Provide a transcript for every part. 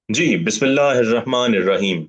जी बिस्मिल्लाहिर्रहमानिर्रहीम।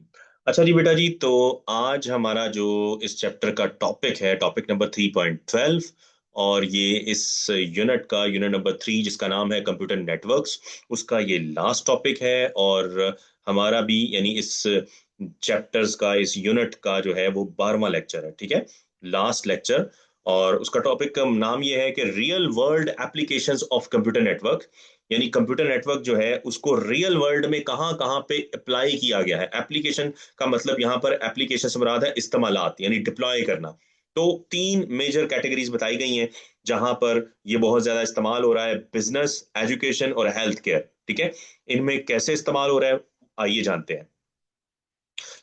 अच्छा जी बेटा जी, तो आज हमारा जो इस चैप्टर का टॉपिक है, टॉपिक नंबर 3.12, और ये इस यूनिट का यूनिट नंबर 3 जिसका नाम है कंप्यूटर नेटवर्क्स, उसका ये लास्ट टॉपिक है। और हमारा भी यानी इस चैप्टर्स का, इस यूनिट का जो है वो 12वां लेक्चर है, ठीक है, लास्ट लेक्चर। और उसका टॉपिक का नाम ये है कि real world applications of computer network, यानी कंप्यूटर नेटवर्क जो है उसको रियल वर्ल्ड में कहाँ कहाँ पे अप्लाई किया गया है। एप्लीकेशन का मतलब यहाँ पर एप्लीकेशन से मुराद है इस्तेमालात, यानी डिप्लॉय करना। तो तीन मेजर कैटेगरीज बताई गई हैं जहां पर ये बहुत ज्यादा इस्तेमाल हो रहा है: बिजनेस, एजुकेशन और हेल्थ केयर। ठीक है, इनमें कैसे इस्तेमाल हो रहा है आइए जानते हैं।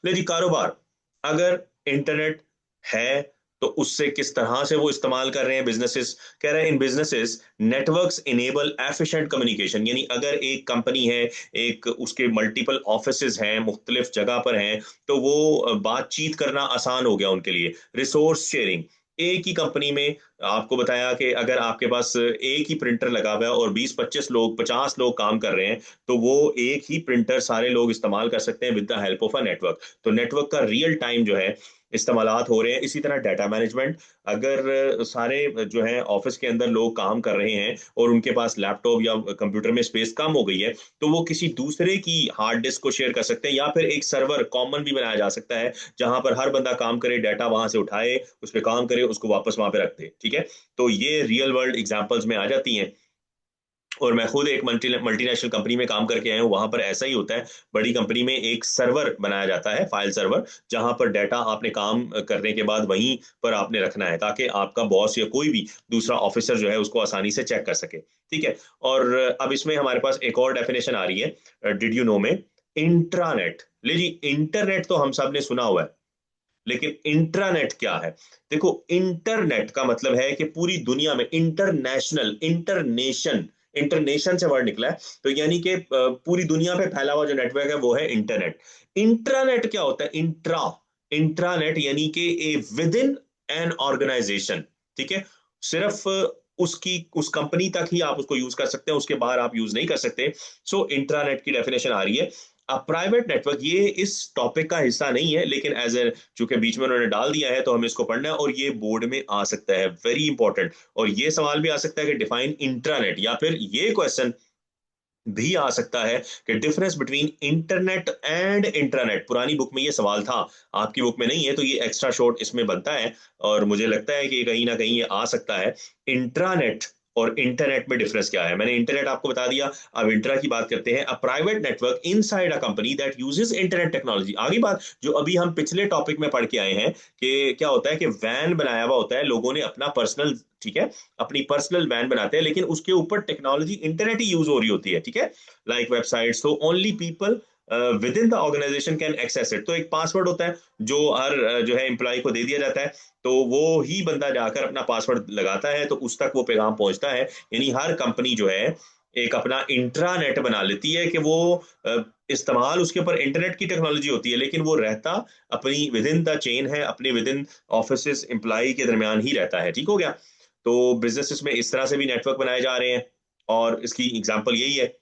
ले जी, कारोबार, अगर इंटरनेट है तो उससे किस तरह से वो इस्तेमाल कर रहे हैं बिजनेसेस। कह रहे हैं in businesses networks enable efficient communication, यानी अगर एक कंपनी है, एक उसके मल्टीपल ऑफिसेज हैं, मुख्तलिफ जगह पर हैं, तो वो बातचीत करना आसान हो गया उनके लिए। रिसोर्स शेयरिंग, एक ही कंपनी में आपको बताया कि अगर आपके पास एक ही प्रिंटर लगा हुआ है और 20-25 लोग, 50 लोग काम कर रहे हैं, तो वो एक ही प्रिंटर सारे लोग इस्तेमाल कर सकते हैं with the help of a network. तो नेटवर्क का रियल टाइम जो है इस्तेमालात हो रहे हैं। इसी तरह डाटा मैनेजमेंट, अगर सारे जो है ऑफिस के अंदर लोग काम कर रहे हैं और उनके पास लैपटॉप या कंप्यूटर में स्पेस कम हो गई है, तो वो किसी दूसरे की हार्ड डिस्क को शेयर कर सकते हैं, या फिर एक सर्वर कॉमन भी बनाया जा सकता है जहां पर हर बंदा काम करे, डाटा वहां से उठाए, उस पर काम करे, उसको वापस वहां पे रख दे। ठीक है, तो ये रियल वर्ल्ड एग्जांपल्स में आ जाती हैं। और मैं खुद एक मल्टीनेशनल कंपनी में काम करके आया हूँ, वहां पर ऐसा ही होता है। बड़ी कंपनी में एक सर्वर बनाया जाता है, फाइल सर्वर, जहां पर डाटा आपने काम करने के बाद वहीं पर आपने रखना है, ताकि आपका बॉस या कोई भी दूसरा ऑफिसर जो है उसको आसानी से चेक कर सके। ठीक है, और अब इसमें हमारे पास एक और डेफिनेशन आ रही है, डिड यू नो में, इंट्रानेट। ले जी, इंटरनेट तो हम सब ने सुना हुआ है, लेकिन इंट्रानेट क्या है। देखो, इंटरनेट का मतलब है कि पूरी दुनिया में, इंटरनेशनल, इंटरनेशन, इंटरनेशन से वर्ड निकला है, तो यानी कि पूरी दुनिया पे फैला हुआ जो नेटवर्क है वो है इंटरनेट। इंट्रानेट क्या होता है? इंट्रानेट यानी कि a within an organisation. ठीक है, सिर्फ उसकी उस कंपनी तक ही आप उसको यूज कर सकते हैं, उसके बाहर आप यूज नहीं कर सकते। सो इंट्रानेट की डेफिनेशन आ रही है। अब प्राइवेट नेटवर्क ये इस टॉपिक का हिस्सा नहीं है, लेकिन एज ए, चूंकि बीच में उन्होंने डाल दिया है तो हमें इसको पढ़ना है, और ये बोर्ड में आ सकता है, वेरी इंपॉर्टेंट। और ये सवाल भी आ सकता है कि डिफाइन इंट्रानेट, या फिर ये क्वेश्चन भी आ सकता है कि difference between internet and intranet. पुरानी बुक में ये सवाल था, आपकी बुक में नहीं है, तो ये एक्स्ट्रा शॉर्ट इसमें बनता है। और मुझे लगता है कि कहीं ना कहीं ये आ सकता है। इंट्रानेट और इंटरनेट में डिफरेंस क्या है? मैंने इंटरनेट आपको बता दिया, अब इंट्रा की बात करते हैं। A private network inside a company that uses internet technology. आगे बात जो अभी हम पिछले टॉपिक में पढ़ के आए हैं, कि क्या होता है कि वैन बनाया हुआ होता है, लोगों ने अपना पर्सनल, ठीक है, अपनी पर्सनल वैन बनाते हैं, लेकिन उसके ऊपर टेक्नोलॉजी इंटरनेट ही यूज हो रही होती है। ठीक है, लाइक वेबसाइट्स, तो only people within the organisation can access it. तो एक पासवर्ड होता है जो हर जो है एम्प्लॉय को दे दिया जाता है, तो वो ही बंदा जाकर अपना पासवर्ड लगाता है, तो उस तक वो पैगाम पहुंचता है। यानी हर कंपनी जो है एक अपना इंट्रानेट बना लेती है, कि वो इस्तेमाल उसके ऊपर इंटरनेट की टेक्नोलॉजी होती है, लेकिन वो रहता अपनी विद इन द चेन है, अपने विद इन ऑफिस एम्प्लॉय के दरमियान ही रहता है। ठीक हो गया, तो बिजनेसेस में इस तरह से भी नेटवर्क बनाए जा रहे हैं, और इसकी एग्जांपल यही है।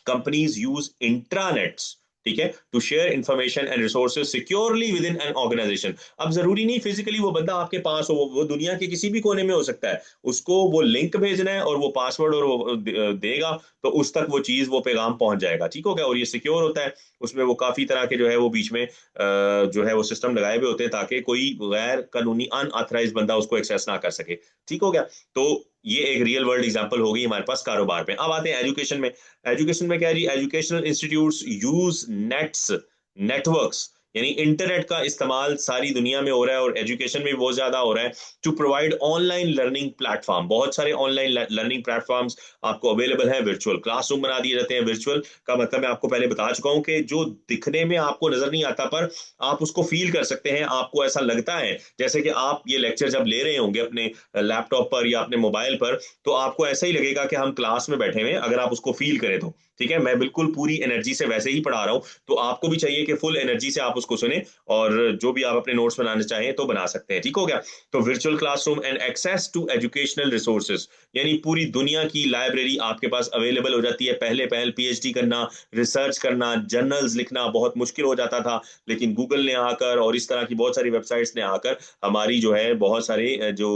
कंपनीज यूज इंट्रानेट्स, ठीक है, to share information and resources securely within an organisation. अब जरूरी नहीं फिजिकली वो बंदा आपके पास हो, वो दुनिया के किसी भी कोने में हो सकता है, उसको वो लिंक भेजना है और वो पासवर्ड और वो देगा, तो उस तक वो चीज, वो पैगाम पहुंच जाएगा। ठीक हो गया, और ये सिक्योर होता है। उसमें वो काफी तरह के जो है वो बीच में जो है वो सिस्टम लगाए हुए होते हैं, ताकि कोई गैर कानूनी अनऑथराइज बंदा उसको एक्सेस ना कर सके। ठीक हो गया, तो ये एक रियल वर्ल्ड एग्जांपल हो गई हमारे पास कारोबार में। अब आते हैं एजुकेशन में। एजुकेशन में क्या है जी? Educational institutes use nets, networks, यानी इंटरनेट का इस्तेमाल सारी दुनिया में हो रहा है, और एजुकेशन में भी बहुत ज्यादा हो रहा है, to provide online learning platform. बहुत सारे ऑनलाइन लर्निंग प्लेटफॉर्म्स आपको अवेलेबल है। वर्चुअल क्लासरूम बना दिए जाते हैं। वर्चुअल का मतलब मैं आपको पहले बता चुका हूं, कि जो दिखने में आपको नजर नहीं आता, पर आप उसको फील कर सकते हैं। आपको ऐसा लगता है जैसे कि आप ये लेक्चर जब ले रहे होंगे अपने लैपटॉप पर या अपने मोबाइल पर, तो आपको ऐसा ही लगेगा कि हम क्लास में बैठे हुए हैं, अगर आप उसको फील करें तो। ठीक है, मैं बिल्कुल पूरी एनर्जी से वैसे ही पढ़ा रहा हूं, तो आपको भी चाहिए कि फुल एनर्जी से आप उसको सुने और जो भी आप अपने नोट्स बनाने चाहें तो बना सकते हैं। ठीक हो गया? तो virtual classroom and access to educational resources, यानी पूरी दुनिया की लाइब्रेरी आपके पास अवेलेबल हो जाती है। पहले पहल पीएचडी करना, रिसर्च करना, जर्नल्स लिखना बहुत मुश्किल हो जाता था, लेकिन गूगल ने आकर और इस तरह की बहुत सारी वेबसाइट्स ने आकर हमारी जो है बहुत सारे जो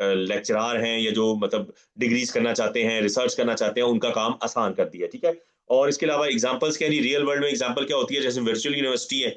लेक्चरार हैं या जो मतलब डिग्रीज करना चाहते हैं, रिसर्च करना चाहते हैं, उनका काम आसान कर दिया। ठीक है? और इसके अलावा एग्जांपल्स क्या, रियल वर्ल्ड में एग्जांपल क्या होती है, जैसे वर्चुअल यूनिवर्सिटी है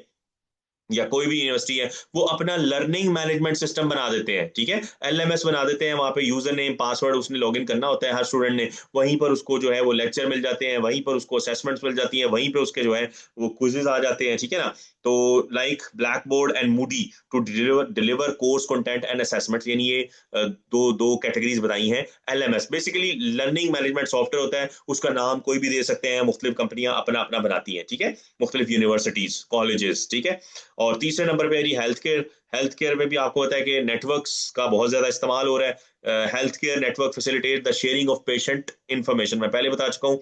या कोई भी यूनिवर्सिटी है, वो अपना लर्निंग मैनेजमेंट सिस्टम बना देते हैं। ठीक है? एलएमएस बना देते हैं, वहां पे यूजर नेम पासवर्ड उसने लॉगिन करना होता है हर स्टूडेंट ने, वहीं पर उसको जो है वो लेक्चर मिल जाते हैं, वहीं पर उसको असेसमेंट्स मिल जाती हैं, वहीं पे उसके जो है वो क्विजेज आ जाते हैं। ठीक है ना? तो like Blackboard and Moodle to deliver course content and assessment, यानी ये दो दो कैटेगरीज बताई हैं। LMS basically learning management software होता है, उसका नाम कोई भी दे सकते हैं, मुख्तलिफ कंपनियां अपना अपना बनाती हैं। ठीक है? मुख्तलिफ यूनिवर्सिटीज, कॉलेजेस। ठीक है? और तीसरे नंबर पे है जी हेल्थ केयर। हेल्थ केयर में भी आपको पता है कि नेटवर्क्स का बहुत ज्यादा इस्तेमाल हो रहा है। Health care network facilitate the sharing of patient information. मैं पहले बता चुका हूं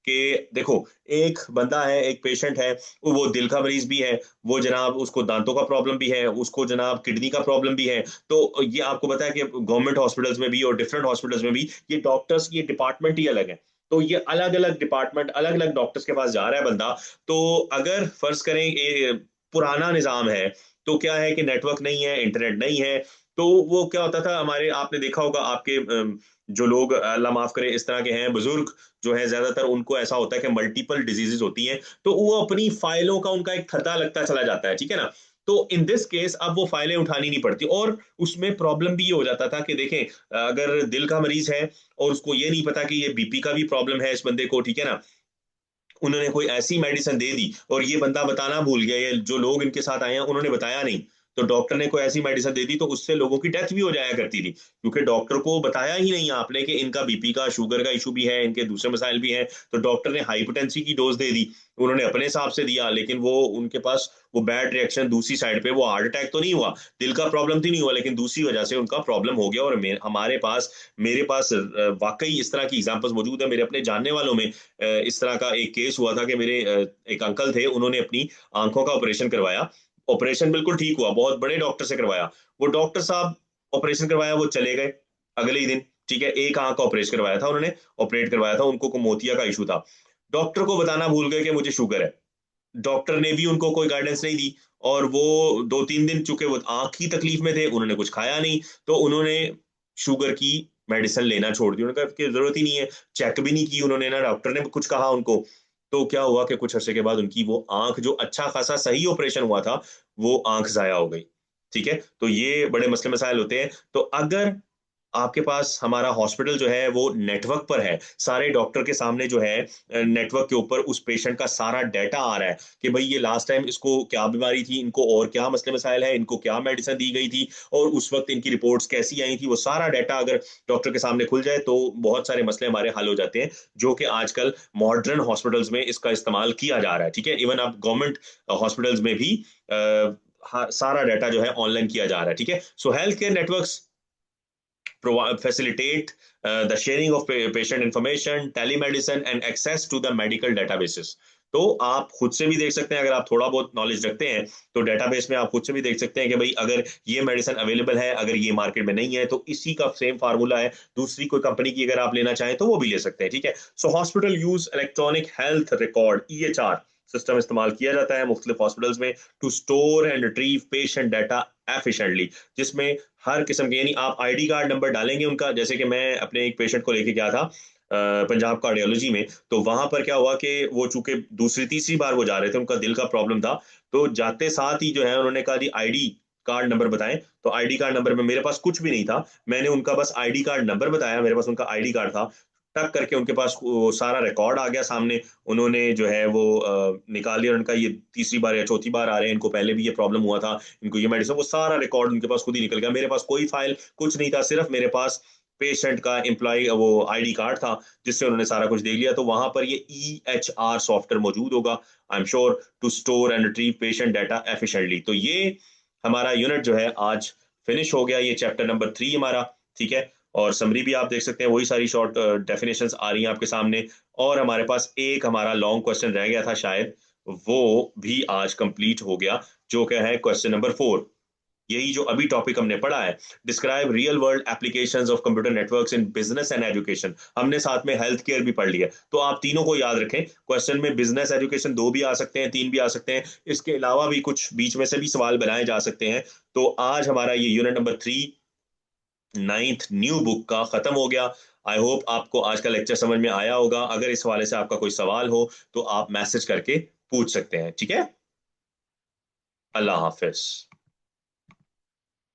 कि देखो, एक बंदा है, एक पेशेंट है, वो दिल का मरीज भी है, वो जनाब उसको दांतों का प्रॉब्लम भी है, उसको जनाब किडनी का प्रॉब्लम भी है। तो ये आपको पता है कि गवर्नमेंट हॉस्पिटल्स में भी और डिफरेंट हॉस्पिटल्स में भी ये डॉक्टर्स की डिपार्टमेंट ही अलग है। तो ये अलग अलग डिपार्टमेंट, अलग अलग डॉक्टर्स के पास जा रहा है बंदा। तो अगर फर्ज करें ये पुराना निजाम है, तो क्या है कि नेटवर्क नहीं है, इंटरनेट नहीं है, तो वो क्या होता था हमारे, आपने देखा होगा आपके जो लोग अल्लाह माफ करे इस तरह के हैं बुजुर्ग जो है, ज्यादातर उनको ऐसा होता है कि मल्टीपल डिजीजेस होती हैं, तो वो अपनी फाइलों का उनका एक थता लगता चला जाता है। ठीक है ना? तो इन दिस केस अब वो फाइलें उठानी नहीं पड़ती, और उसमें प्रॉब्लम भी ये हो जाता था कि देखें, अगर दिल का मरीज है और उसको ये नहीं पता कि ये बीपी का भी प्रॉब्लम है इस बंदे को, ठीक है ना, उन्होंने कोई ऐसी मेडिसिन दे दी और ये बंदा बताना भूल गया, या जो लोग इनके साथ आए हैं उन्होंने बताया नहीं, तो डॉक्टर ने कोई ऐसी मेडिसिन दे दी तो उससे लोगों की डेथ भी हो जाया करती थी, क्योंकि डॉक्टर को बताया ही नहीं आपने कि इनका बीपी का, शुगर का इशू भी है, इनके दूसरे मसाइल भी हैं। तो डॉक्टर ने हाइपोटेंसी की डोज दे दी, उन्होंने अपने हिसाब से दिया, लेकिन वो उनके पास वो बैड रिएक्शन दूसरी साइड पे, वो हार्ट अटैक तो नहीं हुआ, दिल का प्रॉब्लम तो नहीं हुआ, लेकिन दूसरी वजह से उनका प्रॉब्लम हो गया। और हमारे पास, मेरे पास वाकई इस तरह की एग्जांपल्स मौजूद है, मेरे अपने जानने वालों में इस तरह का एक केस हुआ था कि मेरे एक अंकल थे, उन्होंने अपनी आंखों का ऑपरेशन करवाया। ऑपरेशन बिल्कुल ठीक हुआ, बहुत बड़े डॉक्टर से करवाया। वो डॉक्टर साहब ऑपरेशन करवाया, वो चले गए अगले ही दिन। ठीक है? एक आंख का ऑपरेशन करवाया था उन्होंने, ऑपरेट करवाया था, उनको को मोतिया का इशू था। डॉक्टर को बताना भूल गए कि मुझे शुगर है। डॉक्टर ने भी उनको कोई गाइडेंस नहीं दी, और वो 2-3 दिन चूंकि वो आंख की तकलीफ में थे, उन्होंने कुछ खाया नहीं, तो उन्होंने शुगर की मेडिसिन लेना छोड़ दी। उन्होंने कहा कि जरूरत ही नहीं है, चेक भी नहीं की उन्होंने, ना डॉक्टर ने कुछ कहा उनको। तो क्या हुआ कि कुछ अर्से के बाद उनकी वो आंख, जो अच्छा खासा सही ऑपरेशन हुआ था, वो आंख जाया हो गई। ठीक है? तो ये बड़े मसले मसाइल होते हैं। तो अगर आपके पास हमारा हॉस्पिटल जो है वो नेटवर्क पर है, सारे डॉक्टर के सामने जो है नेटवर्क के ऊपर उस पेशेंट का सारा डाटा आ रहा है कि भाई ये लास्ट टाइम इसको क्या बीमारी थी, इनको और क्या मसले मसाइल है, इनको क्या मेडिसिन दी गई थी, और उस वक्त इनकी रिपोर्ट्स कैसी आई थी, वो सारा डाटा अगर डॉक्टर के सामने खुल जाए तो बहुत सारे मसले हमारे हल हो जाते हैं, जो कि आजकल मॉडर्न हॉस्पिटल्स में इसका इस्तेमाल किया जा रहा है। ठीक है? इवन अब गवर्नमेंट हॉस्पिटल्स में भी सारा डाटा जो है ऑनलाइन किया जा रहा है। ठीक है? सो health care networks facilitate the sharing of patient information, telemedicine and access to the medical databases। तो आप खुद से भी देख सकते हैं, अगर आप थोड़ा बहुत नॉलेज रखते हैं तो डेटाबेस में आप खुद से भी देख सकते हैं कि भाई अगर ये मेडिसिन अवेलेबल है, अगर ये मार्केट में नहीं है, तो इसी का सेम फार्मूला है दूसरी कोई कंपनी की, अगर आप लेना चाहें तो वो भी ले सकते हैं। ठीक है? So hospital use electronic health record EHR system इस्तेमाल किया जाता है मुख्तलिफ हॉस्पिटल्स में to store and retrieve patient data efficiently, जिसमें हर किस्म के, यानी आप आईडी कार्ड नंबर डालेंगे उनका, जैसे कि मैं अपने एक पेशेंट को लेके गया था पंजाब कार्डियोलॉजी में, तो वहां पर क्या हुआ कि वो चूंकि दूसरी तीसरी बार वो जा रहे थे, उनका दिल का प्रॉब्लम था, तो जाते साथ ही जो है उन्होंने कहा जी आईडी कार्ड नंबर बताएं। तो आईडी कार्ड नंबर में मेरे पास कुछ भी नहीं था, मैंने उनका बस आईडी कार्ड नंबर बताया, मेरे पास उनका आईडी कार्ड था, टक करके उनके पास वो सारा रिकॉर्ड आ गया सामने। उन्होंने जो है वो निकाल लिया, उनका ये तीसरी बार या चौथी बार आ रहे हैं, इनको पहले भी ये प्रॉब्लम हुआ था, इनको ये मेडिसिन, वो सारा रिकॉर्ड उनके पास खुद ही निकल गया। मेरे पास कोई फाइल कुछ नहीं था, सिर्फ मेरे पास पेशेंट का एम्प्लॉय वो आईडी कार्ड था, जिससे उन्होंने सारा कुछ देख लिया। तो वहां पर ये EHR सॉफ्टवेयर मौजूद होगा, I am sure, to store and retrieve patient data efficiently. तो ये हमारा यूनिट जो है आज फिनिश हो गया, ये चैप्टर नंबर 3 हमारा। ठीक है? और समरी भी आप देख सकते हैं, वही सारी शॉर्ट डेफिनेशंस आ रही हैं आपके सामने, और हमारे पास एक हमारा लॉन्ग क्वेश्चन रह गया था शायद, वो भी आज कंप्लीट हो गया, जो क्या है क्वेश्चन नंबर 4। यही जो अभी टॉपिक हमने पढ़ा है, describe real world applications of computer networks in business and education, हमने साथ में हेल्थ केयर भी पढ़ लिया। तो आप तीनों को याद रखें, क्वेश्चन में बिजनेस एजुकेशन दो भी आ सकते हैं, तीन भी आ सकते हैं, इसके अलावा भी कुछ बीच में से भी सवाल बनाए जा सकते हैं। तो आज हमारा ये unit number 3 ninth new book का खत्म हो गया। आई होप आपको आज का लेक्चर समझ में आया होगा। अगर इस हवाले से आपका कोई सवाल हो तो आप मैसेज करके पूछ सकते हैं, ठीक है। अल्लाह हाफिज।